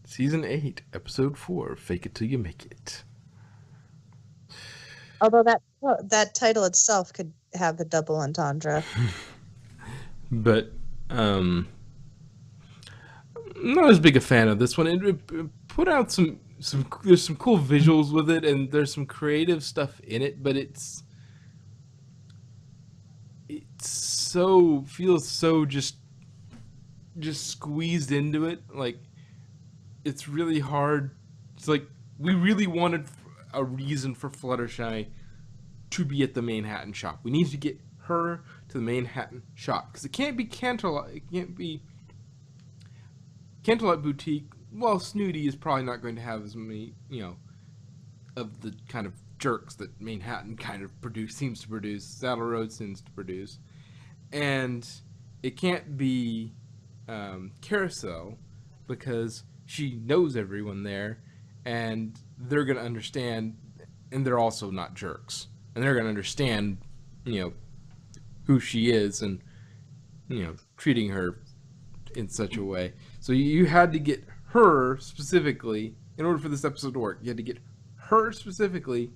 Season 8, Episode 4, Fake It Till You Make It. Although that title itself could have a double entendre. But, I'm not as big a fan of this one. It put out there's some cool visuals with it, and there's some creative stuff in it, but feels so just squeezed into it. Like, it's really hard. It's like, we really wanted a reason for Fluttershy to be at the Manhattan shop. We need to get her to the Manhattan shop, because it can't be Canterlot. It can't be Canterlot Boutique. Well, Snooty is probably not going to have as many, of the kind of jerks that Manhattan kind of seems to produce. Saddle Road seems to produce, and it can't be Carousel, because she knows everyone there, and they're gonna understand, and they're also not jerks, and they're gonna understand, who she is, and treating her in such a way. So you had to get her specifically in order for this episode to work. You had to get her specifically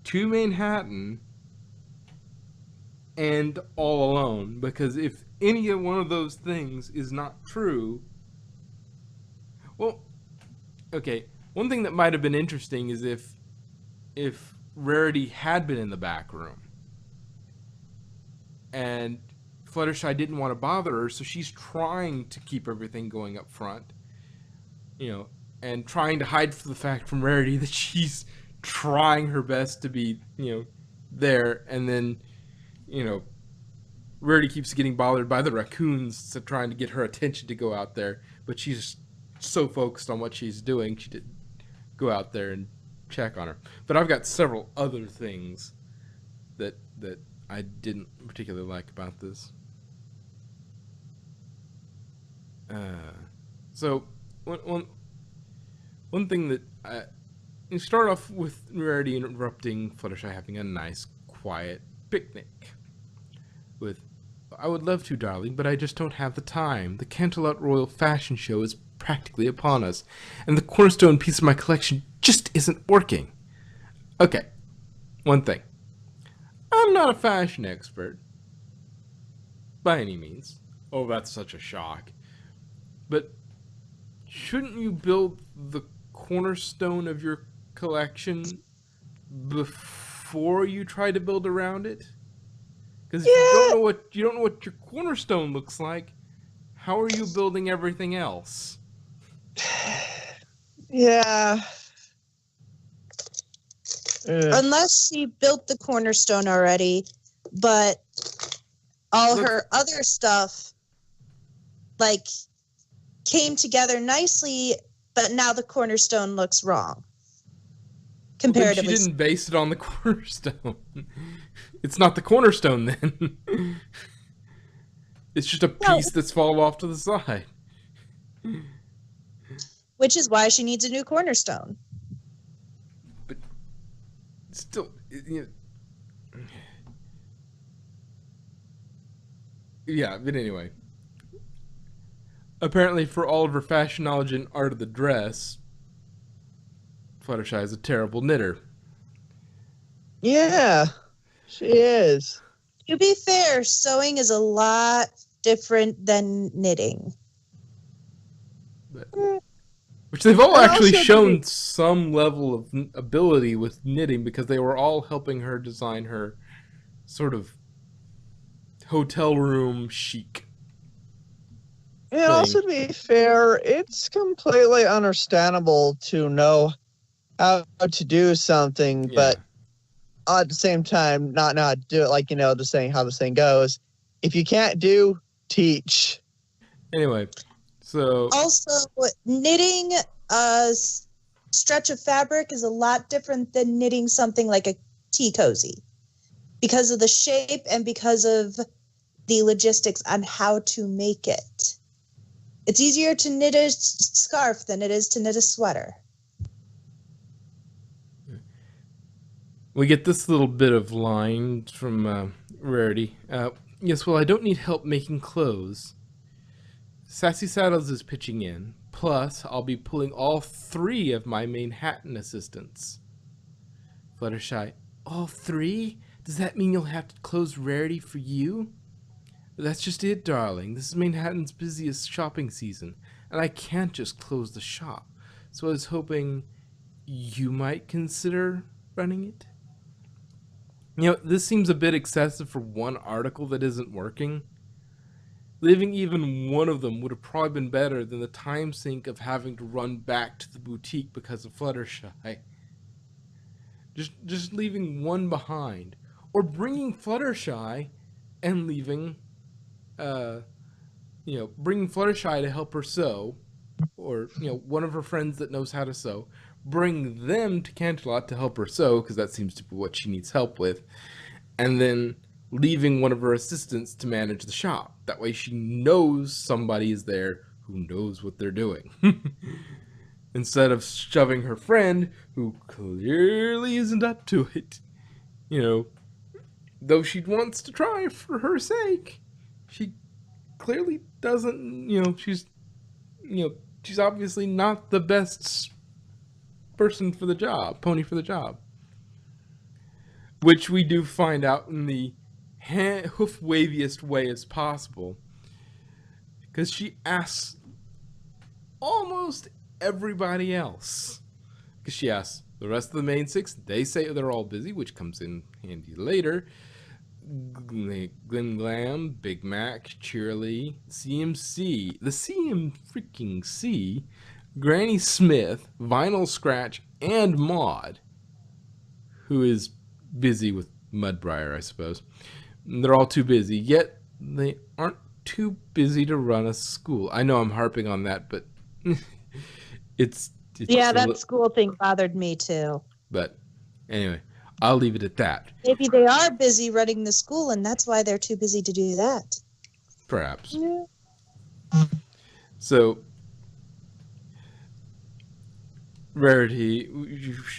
to Manhattan and all alone, because if any of one of those things is not true, well, okay, one thing that might have been interesting is if Rarity had been in the back room and Fluttershy didn't want to bother her, so she's trying to keep everything going up front, and trying to hide the fact from Rarity that she's trying her best to be, there, and then, Rarity keeps getting bothered by the raccoons trying to get her attention to go out there, but she's so focused on what she's doing, she didn't go out there and check on her. But I've got several other things that I didn't particularly like about this. So one thing that you start off with Rarity interrupting Fluttershy having a nice, quiet picnic with, "I would love to, darling, but I just don't have the time. The Canterlot Royal Fashion Show is practically upon us, and the cornerstone piece of my collection just isn't working." Okay, one thing. I'm not a fashion expert, by any means. Oh, that's such a shock. But shouldn't you build the cornerstone of your collection before you try to build around it? Because if you don't know what your cornerstone looks like, how are you building everything else? Yeah. Unless she built the cornerstone already, but her other stuff came together nicely, but now the cornerstone looks wrong. Comparatively. Well, she didn't base it on the cornerstone. It's not the cornerstone then. It's just a piece that's fallen off to the side. Which is why she needs a new cornerstone. But still, yeah, but anyway. Apparently, for all of her fashion knowledge and art of the dress, Fluttershy is a terrible knitter. Yeah, she is. To be fair, sewing is a lot different than knitting. Which they've all actually shown some level of ability with knitting, because they were all helping her design her sort of hotel room chic. And also, to be fair, it's completely understandable to know how to do something, but at the same time, not know how to do it. Like, the saying, how the saying goes, if you can't do, teach. Anyway, so... Also, knitting a stretch of fabric is a lot different than knitting something like a tea cozy, because of the shape and because of the logistics on how to make it. It's easier to knit a scarf than it is to knit a sweater. We get this little bit of line from Rarity. "Yes, well, I don't need help making clothes. Sassy Saddles is pitching in. Plus, I'll be pulling all 3 of my Manhattan assistants. Fluttershy, all 3? Does that mean you'll have to close Rarity for you? That's just it, darling. This is Manhattan's busiest shopping season, and I can't just close the shop. So I was hoping you might consider running it. You know, this seems a bit excessive for one article that isn't working. Leaving even one of them would have probably been better than the time sink of having to run back to the boutique because of Fluttershy. Just leaving one behind. Or bringing Fluttershy and leaving, bringing Fluttershy to help her sew. Or, one of her friends that knows how to sew. Bring them to Canterlot to help her sew, because that seems to be what she needs help with. And then leaving one of her assistants to manage the shop. That way she knows somebody is there who knows what they're doing. Instead of shoving her friend, who clearly isn't up to it. Though she wants to try for her sake, she clearly doesn't, she's obviously not the best person for the job, pony for the job. Which we do find out in the hoof waviest way as possible. Because she asks almost everybody else. Because she asks the rest of the main 6, they say they're all busy, which comes in handy later. Glim Glam, Big Mac, Cheerly, CMC, the CM-freaking-C, Granny Smith, Vinyl Scratch, and Maud, who is busy with Mudbriar, I suppose. They're all too busy, yet they aren't too busy to run a school. I know I'm harping on that, but it's yeah, that school thing bothered me too. But anyway, I'll leave it at that. Maybe they are busy running the school, and that's why they're too busy to do that. Perhaps. Yeah. So, Rarity,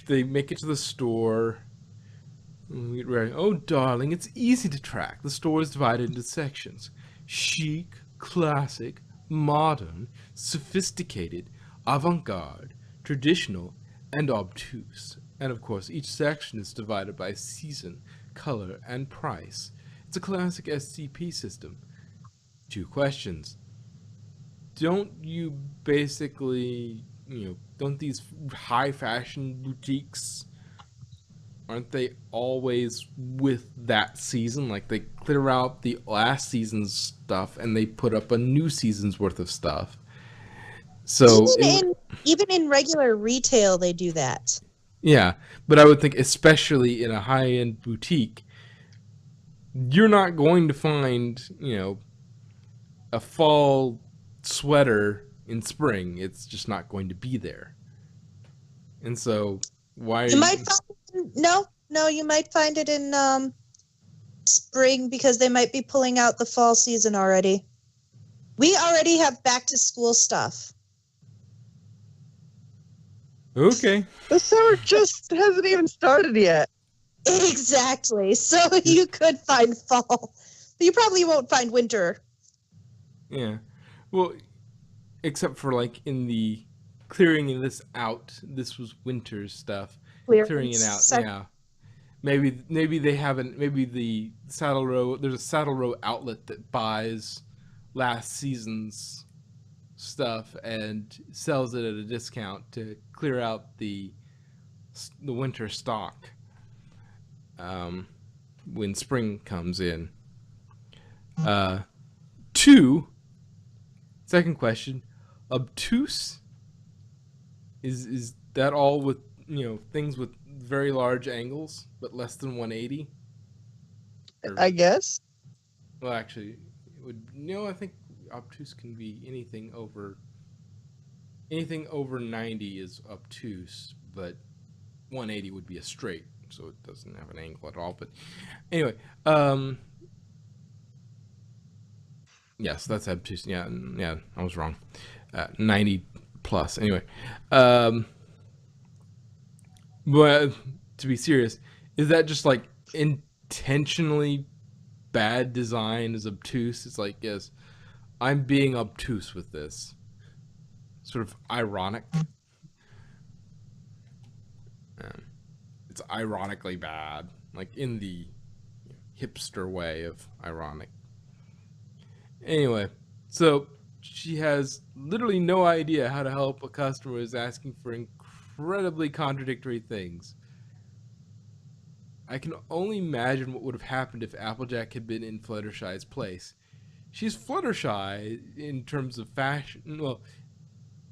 they make it to the store. Rarity, oh, darling, it's easy to track. The store is divided into sections. Chic, classic, modern, sophisticated, avant-garde, traditional, and obtuse. And of course, each section is divided by season, color, and price. It's a classic SCP system. 2 questions. Don't you basically, don't these high fashion boutiques, aren't they always with that season? Like they clear out the last season's stuff and they put up a new season's worth of stuff. So even in regular retail, they do that. Yeah, but I would think especially in a high-end boutique, you're not going to find, a fall sweater in spring. It's just not going to be there. And so why you might find you might find it in spring because they might be pulling out the fall season already. We already have back to school stuff. Okay. The summer just hasn't even started yet. Exactly. So you could find fall. But you probably won't find winter. Yeah. Well, except for like in the clearing this out, this was winter stuff. Clearing it out, yeah. Maybe they haven't, maybe the Saddle Row, there's a Saddle Row outlet that buys last season's stuff and sells it at a discount to clear out the winter stock when spring comes in. 2, second question, obtuse, is that all with things with very large angles but less than 180? I guess. Well, actually, it would. I think obtuse can be anything over 90 is obtuse, but 180 would be a straight, so it doesn't have an angle at all. But anyway, yes, that's obtuse. Yeah, I was wrong. 90 plus. Anyway, but to be serious, is that just like intentionally bad design is obtuse? It's like, yes, I'm being obtuse with this. Sort of ironic. It's ironically bad. Like in the hipster way of ironic. Anyway, so she has literally no idea how to help a customer who's asking for incredibly contradictory things. I can only imagine what would have happened if Applejack had been in Fluttershy's place. She's Fluttershy in terms of fashion. Well,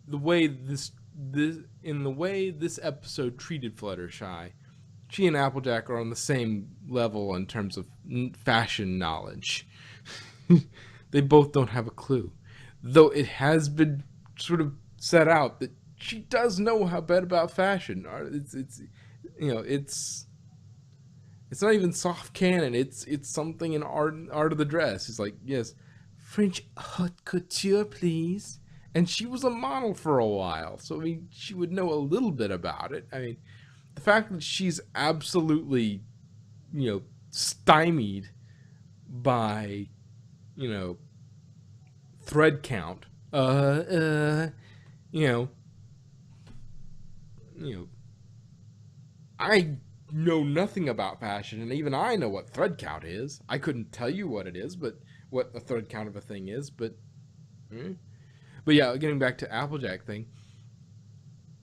the way this episode treated Fluttershy, she and Applejack are on the same level in terms of fashion knowledge. They both don't have a clue, though it has been sort of set out that she does know how bad about fashion. It's not even soft canon. It's something in art of the dress. It's like, yes, French haute couture, please. And she was a model for a while, so I mean, she would know a little bit about it. I mean, the fact that she's absolutely, stymied by, thread count. I know nothing about fashion, and even I know what thread count is. I couldn't tell you what it is, but what a thread count of a thing is, but yeah, getting back to Applejack thing,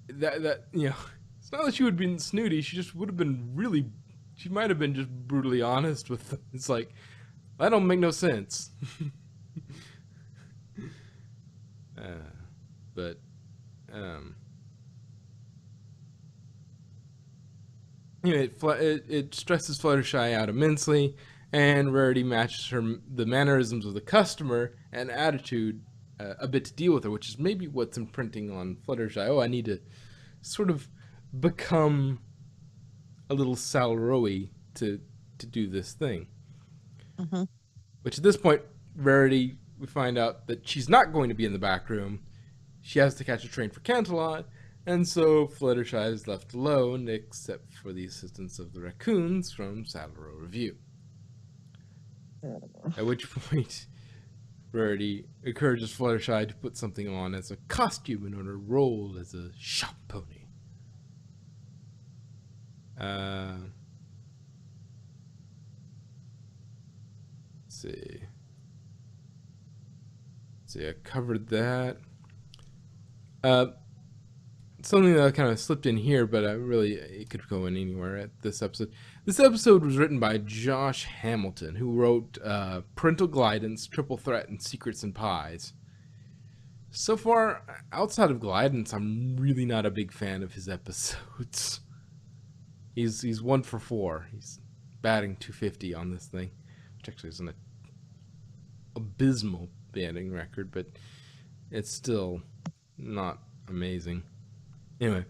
that it's not that she would have been snooty. She just would have been she might have been just brutally honest with them. It's like, that don't make no sense. But it stresses Fluttershy out immensely, and Rarity matches the mannerisms of the customer and attitude a bit to deal with her, which is maybe what's imprinting on Fluttershy. Oh, I need to sort of become a little Salroy to do this thing. Mm-hmm. Which at this point, Rarity, we find out that she's not going to be in the back room. She has to catch a train for Canterlot, and so Fluttershy is left alone, except for the assistance of the raccoons from Saddle Row Review. At which point, Rarity encourages Fluttershy to put something on as a costume in her role as a shop pony. Let's see, I covered that. Something that kind of slipped in here, but it could go in anywhere at this episode. This episode was written by Josh Hamilton, who wrote Parental Guidance, Triple Threat, and Secrets and Pies. So far, outside of Guidance, I'm really not a big fan of his episodes. He's 1 for 4. He's batting .250 on this thing, which actually isn't an abysmal batting record, but it's still not amazing. Anyway,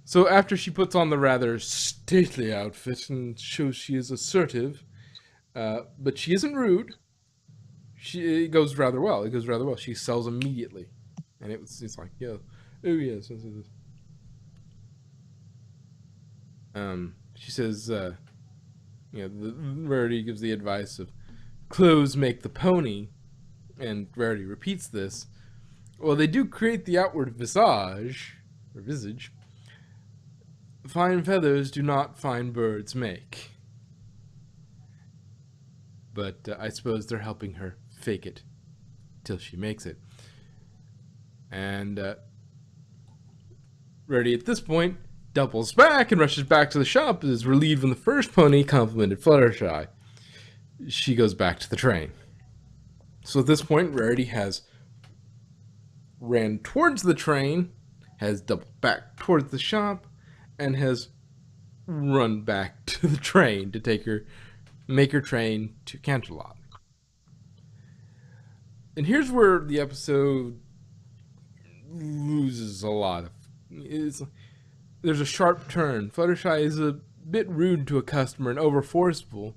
So after she puts on the rather stately outfit and shows she is assertive, but she isn't rude. It goes rather well. She sells immediately, and it's like, yeah, oh yes. She says, Rarity gives the advice of clothes make the pony, and Rarity repeats this. Well, they do create the outward visage. Fine feathers do not fine birds make. But I suppose they're helping her fake it till she makes it. And Rarity at this point doubles back and rushes back to the shop, is relieved when the first pony complimented Fluttershy. She goes back to the train. So at this point, Rarity has ran towards the train, has doubled back towards the shop, and has run back to the train to make her train to Canterlot. And here's where the episode loses a lot of. There's a sharp turn. Fluttershy is a bit rude to a customer and over forceful.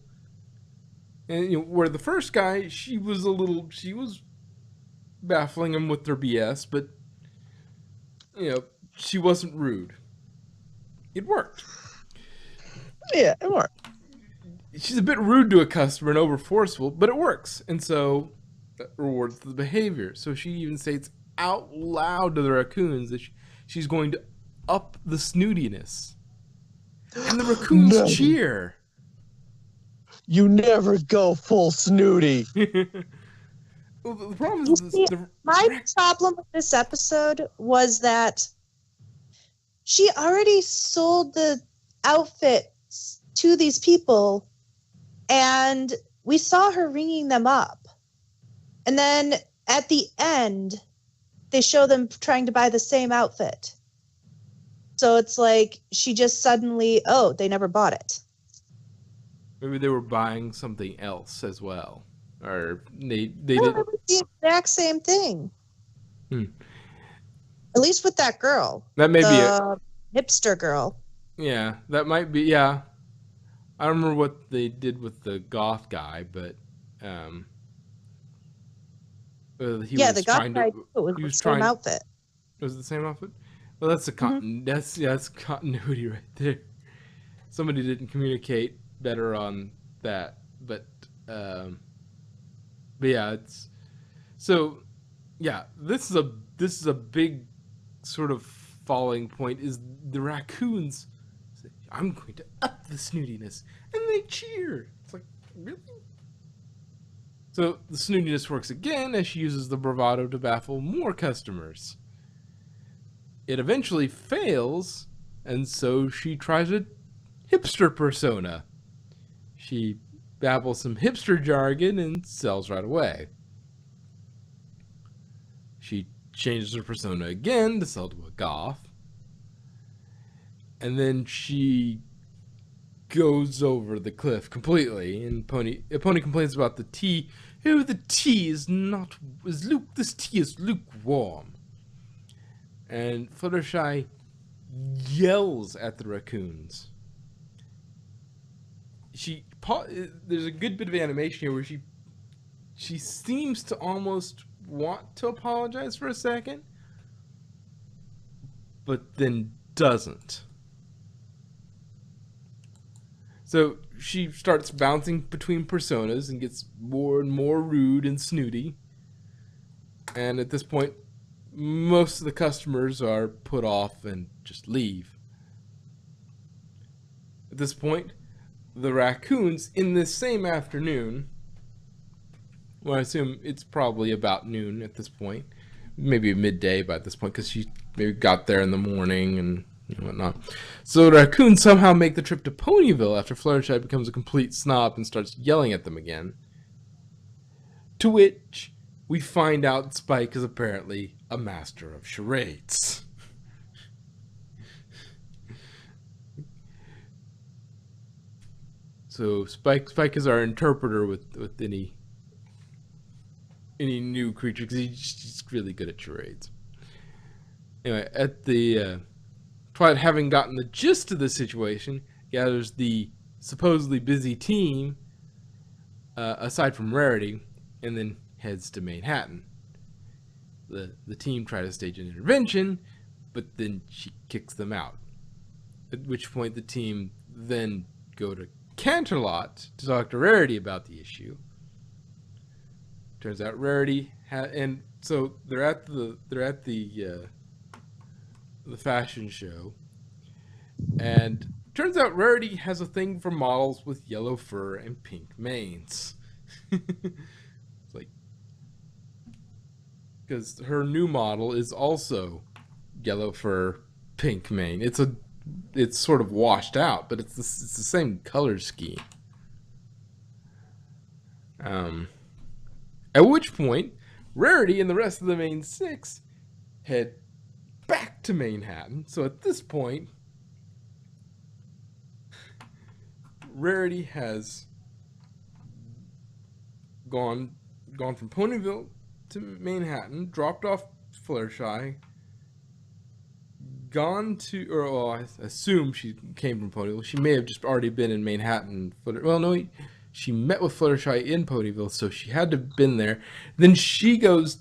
And where the first guy, she was baffling him with her BS, but she wasn't rude. It worked. Yeah, it worked. She's a bit rude to a customer and over forceful, but it works. And so that rewards the behavior. So she even states out loud to the raccoons that she's going to up the snootiness. And the raccoons No. cheer. You never go full snooty. Well, the problem is My problem with this episode was that she already sold the outfits to these people, and we saw her ringing them up. And then at the end, they show them trying to buy the same outfit. So it's like she just suddenly, oh, they never bought it. maybe they were buying something else as well. Or they No, did. it was the exact same thing. Hmm. At least with that girl. That may be it. The hipster girl. Yeah, that might be. Yeah, I don't remember what they did with the goth guy, but he Yeah, was the goth trying guy to. too, was he the was same trying- outfit. Was it the same outfit? Well, that's that's continuity right there. Somebody didn't communicate better on that, but yeah, it's so. Yeah, this is a big sort of falling point. Is the raccoons say, "I'm going to up the snootiness," and they cheer. It's like, really? So the snootiness works again as she uses the bravado to baffle more customers. It eventually fails, and so she tries a hipster persona. She babbles some hipster jargon and sells right away. She changes her persona again to sell to a goth. And then she goes over the cliff completely, and Pony complains about the tea. Oh, the tea is not this tea is lukewarm. And Fluttershy yells at the raccoons. There's a good bit of animation here where she seems to almost want to apologize for a second, but then doesn't. So she starts bouncing between personas and gets more and more rude and snooty. And at this point, most of the customers are put off and just leave. At this point, the raccoons in this same afternoon, well, I assume it's probably about noon at this point, maybe midday by this point, because she maybe got there in the morning and whatnot. So the raccoons somehow make the trip to Ponyville after Fluttershy becomes a complete snob and starts yelling at them again. To which we find out Spike is apparently a master of charades. So Spike is our interpreter with any new creature, because he's really good at charades. Anyway, at the Twilight, having gotten the gist of the situation, gathers the supposedly busy team, aside from Rarity, and then heads to Manhattan. The team try to stage an intervention, but then she kicks them out. At which point the team then go to Canterlot to talk to Rarity about the issue. Turns out Rarity and so they're at the fashion show, and turns out Rarity has a thing for models with yellow fur and pink manes. It's like, because her new model is also yellow fur, pink mane. It's sort of washed out, but it's the same color scheme. At which point, Rarity and the rest of the main six head back to Manhattan. So at this point, Rarity has gone from Ponyville to Manhattan, dropped off Fluttershy, gone to, or well, I assume she came from Ponyville. She may have just already been in Manhattan. Well, no, she met with Fluttershy in Ponyville, so she had to have been there. Then she goes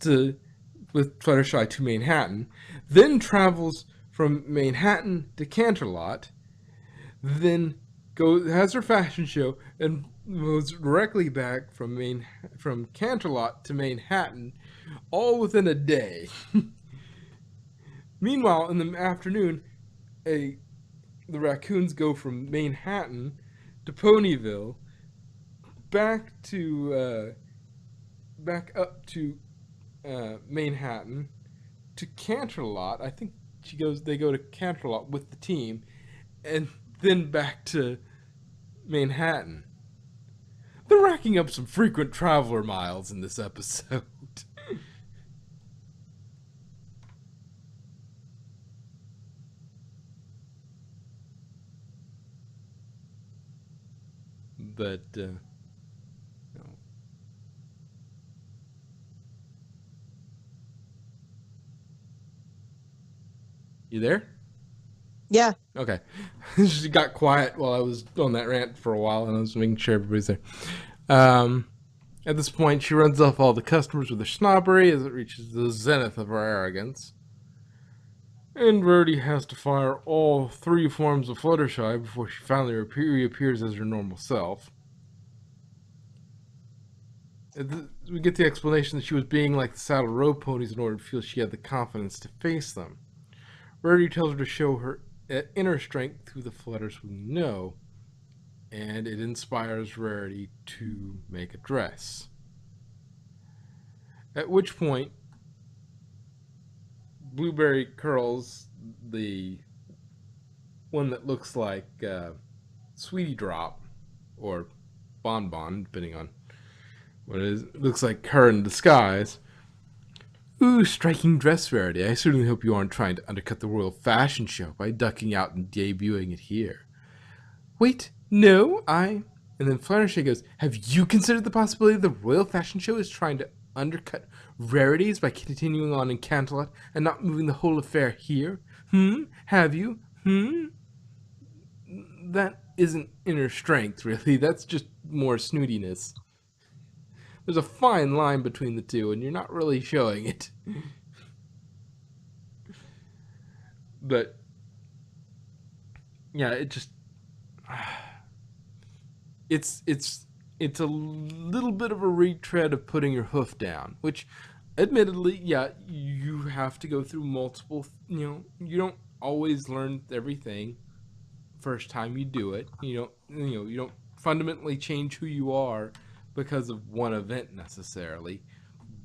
with Fluttershy to Manhattan, then travels from Manhattan to Canterlot, then has her fashion show, and was directly back from Canterlot to Manhattan, all within a day. Meanwhile, in the afternoon, the raccoons go from Manhattan to Ponyville, back up to Manhattan to Canterlot. I think they go to Canterlot with the team, and then back to Manhattan. They're racking up some frequent traveler miles in this episode. But no. You there? Yeah. Okay. She got quiet while I was on that rant for a while, and I was making sure everybody's there. At this point, she runs off all the customers with her snobbery as it reaches the zenith of her arrogance. And Rarity has to fire all 3 forms of Fluttershy before she finally reappears as her normal self. We get the explanation that she was being like the Saddle Row ponies in order to feel she had the confidence to face them. Rarity tells her to show her inner strength through the flutters we know, and it inspires Rarity to make a dress. At which point, Blueberry Curls, the one that looks like Sweetie Drop, or Bon Bon, depending on what it is, it looks like her in disguise. Ooh, striking dress, Rarity. I certainly hope you aren't trying to undercut the Royal Fashion Show by ducking out and debuting it here. Wait, no, And then Fluttershy goes, have you considered the possibility the Royal Fashion Show is trying to undercut Rarities by continuing on in Canterlot and not moving the whole affair here? Have you? That isn't inner strength, really. That's just more snootiness. There's a fine line between the two, and you're not really showing it. But, yeah, it just... It's a little bit of a retread of putting your hoof down, which, admittedly, yeah, you have to go through multiple... you don't always learn everything first time you do it. You don't fundamentally change who you are because of one event necessarily,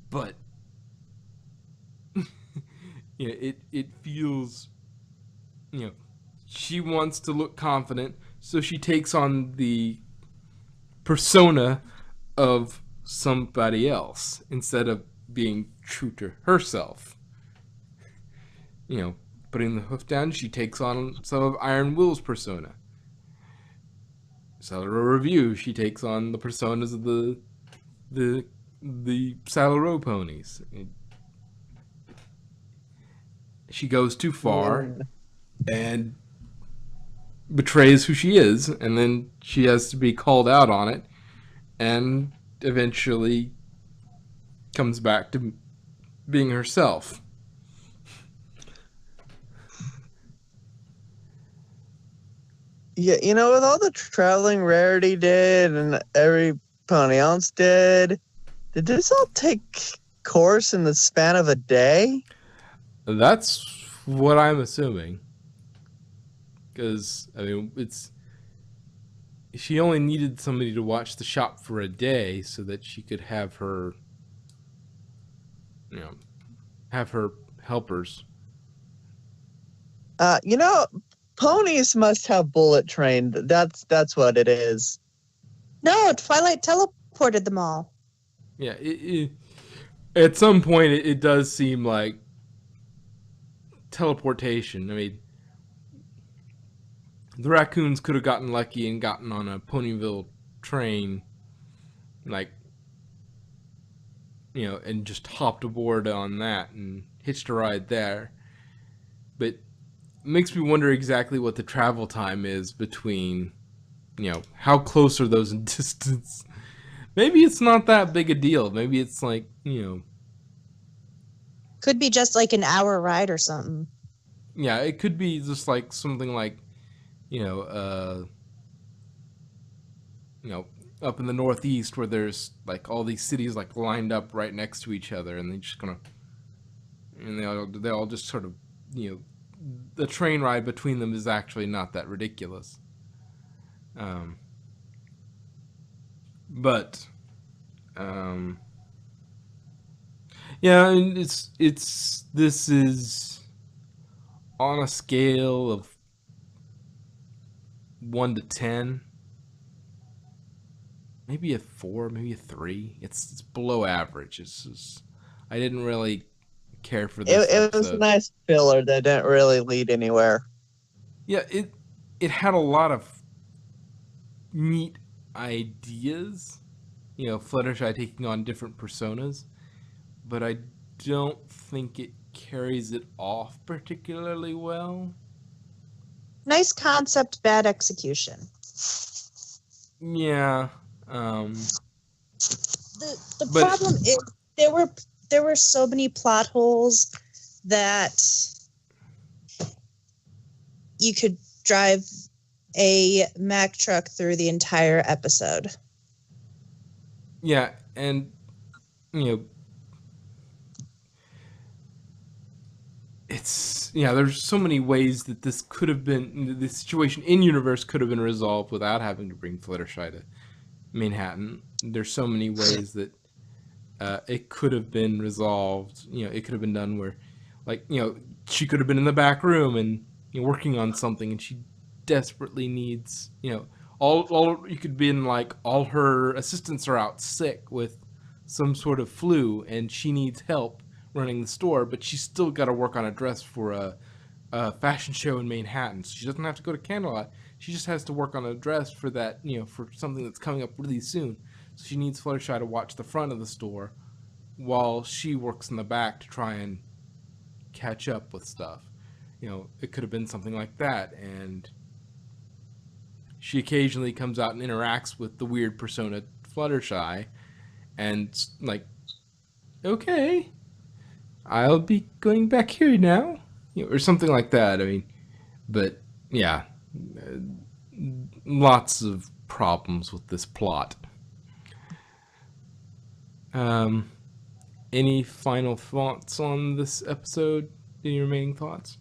but it feels, she wants to look confident, so she takes on the persona of somebody else instead of being true to herself. Putting the hoof down, she takes on some of Iron Will's persona. Saddle Row Review, she takes on the personas of the Saddle Row ponies. She goes too far and betrays who she is, and then she has to be called out on it, and eventually comes back to being herself. Yeah, with all the traveling Rarity did and every pony else did this all take course in the span of a day? That's what I'm assuming. Because, she only needed somebody to watch the shop for a day so that she could have her, have her helpers. Ponies must have bullet trained. That's what it is. No, Twilight teleported them all. Yeah, at some point it does seem like teleportation. The raccoons could have gotten lucky and gotten on a Ponyville train, and just hopped aboard on that and hitched a ride there. But it makes me wonder exactly what the travel time is between, how close are those in distance? Maybe it's not that big a deal. Maybe it's like, Could be just like an hour ride or something. Yeah, it could be just like something like, up in the Northeast where there's like all these cities like lined up right next to each other, and they just kind of, and they all just sort of, the train ride between them is actually not that ridiculous. But yeah, and this is on a scale of 1 to 10, maybe a 4, maybe a 3. It's below average. I didn't really care for this. It was a nice filler that didn't really lead anywhere. Yeah, it had a lot of neat ideas. Fluttershy taking on different personas, but I don't think it carries it off particularly well. Nice concept, bad execution. Yeah. The problem is there were so many plot holes that you could drive a Mack truck through the entire episode. Yeah, and there's so many ways that this could have been, the situation in universe could have been resolved without having to bring Fluttershy to Manhattan. There's so many ways that it could have been resolved. It could have been done where, like, she could have been in the back room and working on something, and she desperately needs, all you could be in, like, all her assistants are out sick with some sort of flu, and she needs help running the store, but she's still got to work on a dress for a fashion show in Manhattan. So she doesn't have to go to Canterlot. She just has to work on a dress for that, for something that's coming up really soon. So she needs Fluttershy to watch the front of the store while she works in the back to try and catch up with stuff. It could have been something like that, and she occasionally comes out and interacts with the weird persona Fluttershy, and like, okay, I'll be going back here now, or something like that. I mean, but yeah, lots of problems with this plot. Any final thoughts on this episode? Any remaining thoughts?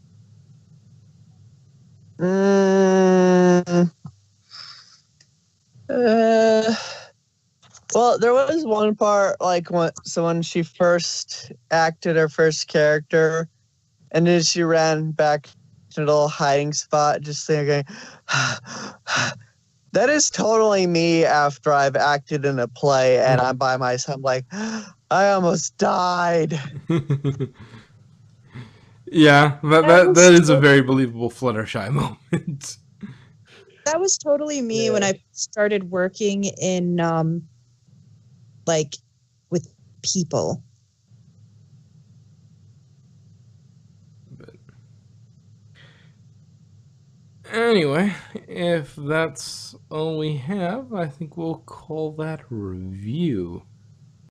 Well, there was one part, like when she first acted her first character, and then she ran back to the little hiding spot, just thinking, that is totally me after I've acted in a play and I'm by myself. I'm like, I almost died. Yeah, that is a very believable Fluttershy moment. That was totally me when I started working in, like, with people. But anyway, if that's all we have, I think we'll call that a review.